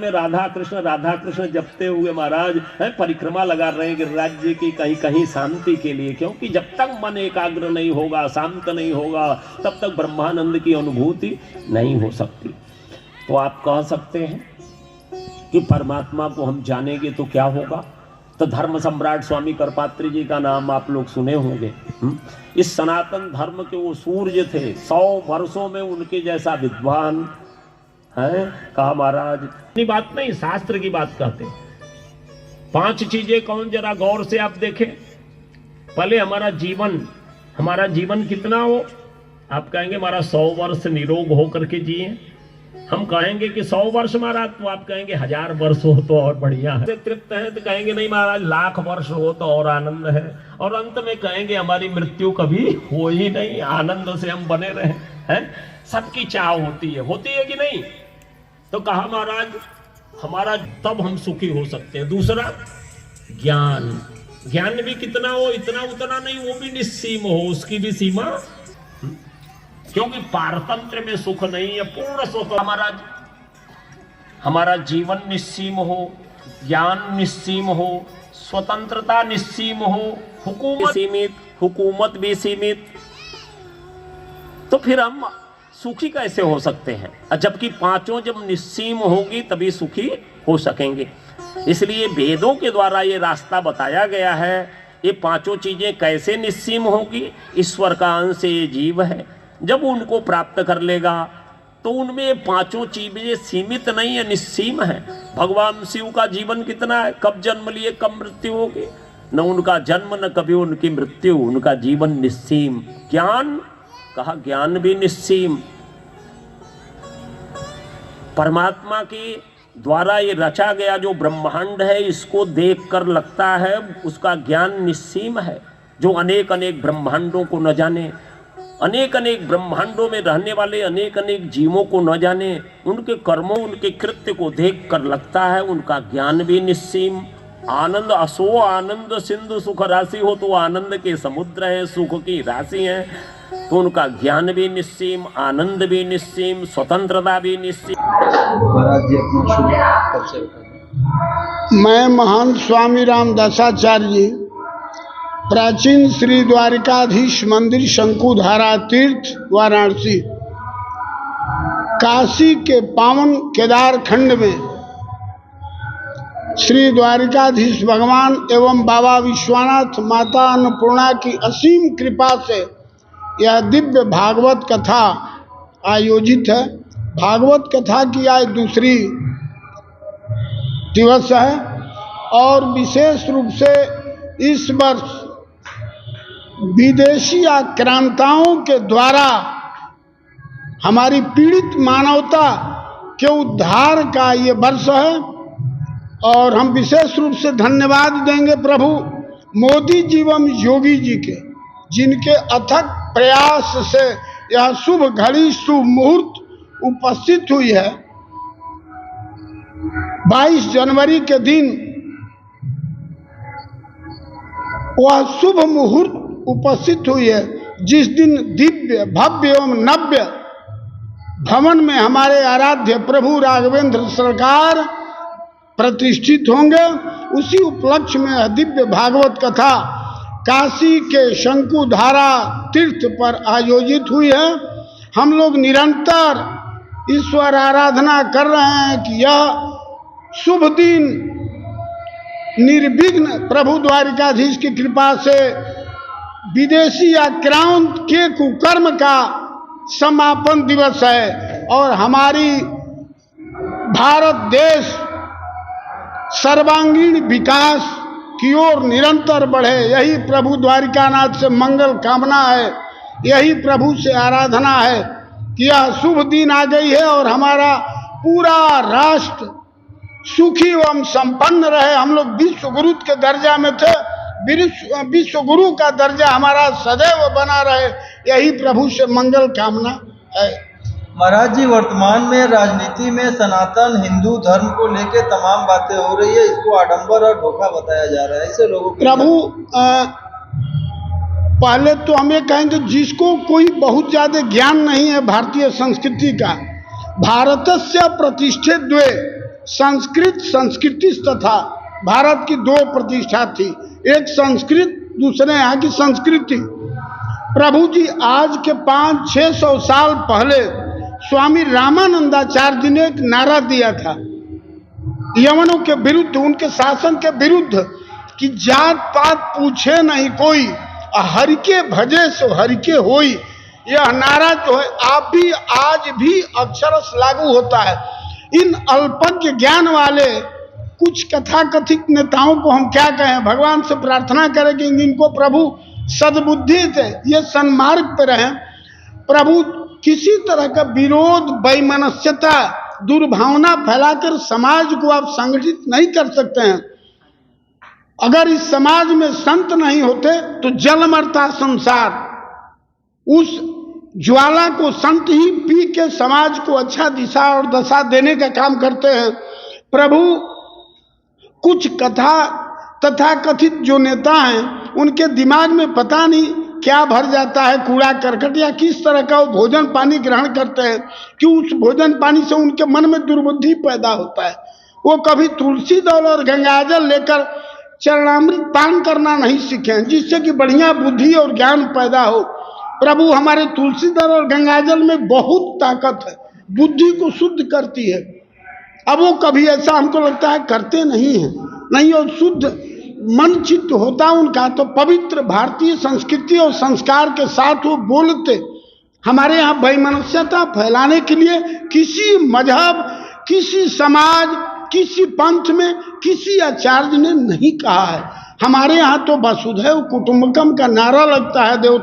में राधा कृष्ण जपते हुए महाराज परिक्रमा लगा रहे हैं कि राज्य की कहीं कहीं शांति के लिए, क्योंकि जब तक मन एकाग्र नहीं होगा, शांत नहीं होगा, तब तक ब्रह्मानंद की अनुभूति नहीं हो सकती। तो आप कह सकते हैं कि परमात्मा को हम जानेंगे तो क्या होगा? तो धर्म सम्राट स्वामी करपात्री जी का नाम आप लोग सुने होंगे। इस सनातन धर्म के वो सूर्य थे, 100 वर्षों में उनके जैसा विद्वान है। कहा महाराज इतनी बात नहीं, शास्त्र की बात कहते हैं। 5 चीजें कौन, जरा गौर से आप देखें। पहले हमारा जीवन कितना हो? आप कहेंगे हमारा 100 वर्ष निरोग होकर के जिए। हम कहेंगे कि 100 वर्ष महाराज, तो आप कहेंगे 1000 वर्ष हो तो और बढ़िया है। तृप्त है तो कहेंगे नहीं महाराज, 1,00,000 वर्ष हो तो और आनंद है। और अंत में कहेंगे हमारी मृत्यु कभी हो ही नहीं, आनंद से हम बने रहे हैं। सबकी चाह होती है कि नहीं? तो कहा महाराज हमारा तब हम सुखी हो सकते हैं। दूसरा ज्ञान भी कितना हो, इतना उतना नहीं, वो भी निस्सीम हो, उसकी भी सीमा। क्योंकि पारतंत्र में सुख नहीं है, पूर्ण सुख। हमारा जीवन निस्सीम हो, ज्ञान निस्सीम हो, स्वतंत्रता निस्सीम हो, हुकूमत भी सीमित। तो फिर हम सुखी कैसे हो सकते हैं? जबकि पांचों जब निस्सीम होगी तभी सुखी हो सकेंगे। इसलिए वेदों के द्वारा ये रास्ता बताया गया है। ये पांचों चीजें कैसे निस्सीम होगी? ईश्वर का अंश ये जीव है, जब उनको प्राप्त कर लेगा तो उनमें ये पांचों चीजें सीमित नहीं है, निस्सीम है। भगवान शिव का जीवन कितना है? कब जन्म लिए कब मृत्यु होगी? न उनका जन्म न कभी उनकी मृत्यु, उनका जीवन निस्सीम। ज्ञान, कहा ज्ञान भी निस्सीम। परमात्मा के द्वारा ये रचा गया जो ब्रह्मांड है, इसको देखकर लगता है उसका ज्ञान निस्सीम है। जो अनेक अनेक ब्रह्मांडों को न जाने, अनेक अनेक ब्रह्मांडों में रहने वाले अनेक अनेक जीवों को न जाने, उनके कर्मों उनके कृत्य को देखकर लगता है उनका ज्ञान भी निस्सीम। आनंद असो आनंद सिंधु सुख राशि हो, तो आनंद के समुद्र है, सुख की राशि है। तो उनका ज्ञान भी निस्सीम, आनंद भी निस्सीम, स्वतंत्रता भी निस्सीम। मैं महंत स्वामी रामदासाचार्य जी, प्राचीन श्री द्वारिकाधीश मंदिर शंकुधारा तीर्थ वाराणसी, काशी के पावन केदार खंड में श्री द्वारिकाधीश भगवान एवं बाबा विश्वनाथ माता अन्नपूर्णा की असीम कृपा से यह दिव्य भागवत कथा आयोजित है। भागवत कथा की आज दूसरी दिवस है और विशेष रूप से इस वर्ष विदेशी आक्रांताओं के द्वारा हमारी पीड़ित मानवता के उद्धार का ये वर्ष है। और हम विशेष रूप से धन्यवाद देंगे प्रभु मोदी जी एवं योगी जी के, जिनके अथक प्रयास से यह शुभ घड़ी शुभ मुहूर्त उपस्थित हुई है। 22 जनवरी के दिन वह शुभ मुहूर्त उपस्थित हुई है, जिस दिन दिव्य भव्य एवं नव्य भवन में हमारे आराध्य प्रभु राघवेंद्र सरकार प्रतिष्ठित होंगे। उसी उपलक्ष्य में दिव्य भागवत कथा काशी के शंकुधारा तीर्थ पर आयोजित हुई है। हम लोग निरंतर ईश्वर आराधना कर रहे हैं कि यह शुभ दिन निर्विघ्न प्रभु द्वारिकाधीश की कृपा से विदेशी आक्रांत के कुकर्म का समापन दिवस है और हमारी भारत देश सर्वांगीण विकास की ओर निरंतर बढ़े, यही प्रभु द्वारिकानाथ से मंगल कामना है। यही प्रभु से आराधना है कि यह शुभ दिन आ गई है और हमारा पूरा राष्ट्र सुखी एवं संपन्न रहे। हम लोग विश्व गुरु के दर्जा में थे, विश्व गुरु का दर्जा हमारा सदैव बना रहे, यही प्रभु से मंगल कामना है। महाराज जी, वर्तमान में राजनीति में सनातन हिंदू धर्म को लेकर तमाम बातें हो रही है, इसको आडंबर और धोखा बताया जा रहा है। ऐसे लोगों को प्रभु पहले तो हम ये कहेंगे जिसको कोई बहुत ज्यादा ज्ञान नहीं है भारतीय संस्कृति का, भारतस्य प्रतिष्ठे द्वे संस्कृत संस्कृति तथा भारत की दो प्रतिष्ठा थी, एक संस्कृत, दूसरे यहाँ की संस्कृति। प्रभु जी आज के 500-600 साल पहले स्वामी रामानंदाचार्य जी ने एक नारा दिया था यवनों के विरुद्ध, उनके शासन के विरुद्ध, कि जात पात पूछे नहीं कोई, हरि के भजे सो हरि के होई। यह नारा जो है आप भी आज भी अक्षरश लागू होता है। इन अल्पज्ञ ज्ञान वाले कुछ कथाकथित नेताओं को हम क्या कहें, भगवान से प्रार्थना करें कि इनको प्रभु सद्बुद्धि से ये सन्मार्ग पर रहें। प्रभु किसी तरह का विरोध, वैमनस्यता, दुर्भावना फैलाकर समाज को आप संगठित नहीं कर सकते हैं। अगर इस समाज में संत नहीं होते तो जल मरता संसार। उस ज्वाला को संत ही पी के समाज को अच्छा दिशा और दशा देने का काम करते हैं। प्रभु कुछ कथा तथा कथित जो नेता हैं उनके दिमाग में पता नहीं क्या भर जाता है, कूड़ा करकट या किस तरह का वो भोजन पानी ग्रहण करते हैं कि उस भोजन पानी से उनके मन में दुर्बुद्धि पैदा होता है। वो कभी तुलसी दल और गंगाजल लेकर चरणामृत पान करना नहीं सीखे जिससे कि बढ़िया बुद्धि और ज्ञान पैदा हो। प्रभु हमारे तुलसी दल और गंगाजल में बहुत ताकत है, बुद्धि को शुद्ध करती है। अब वो कभी ऐसा हमको लगता है करते नहीं हैं, नहीं, और शुद्ध मन चित्त होता उनका तो पवित्र भारतीय संस्कृति और संस्कार के साथ वो बोलते। हमारे यहाँ वैमनस्यता फैलाने के लिए किसी मजहब, किसी समाज, किसी पंथ में किसी आचार्य ने नहीं कहा है। हमारे यहाँ तो वसुधैव कुटुंबकम का नारा लगता है, देव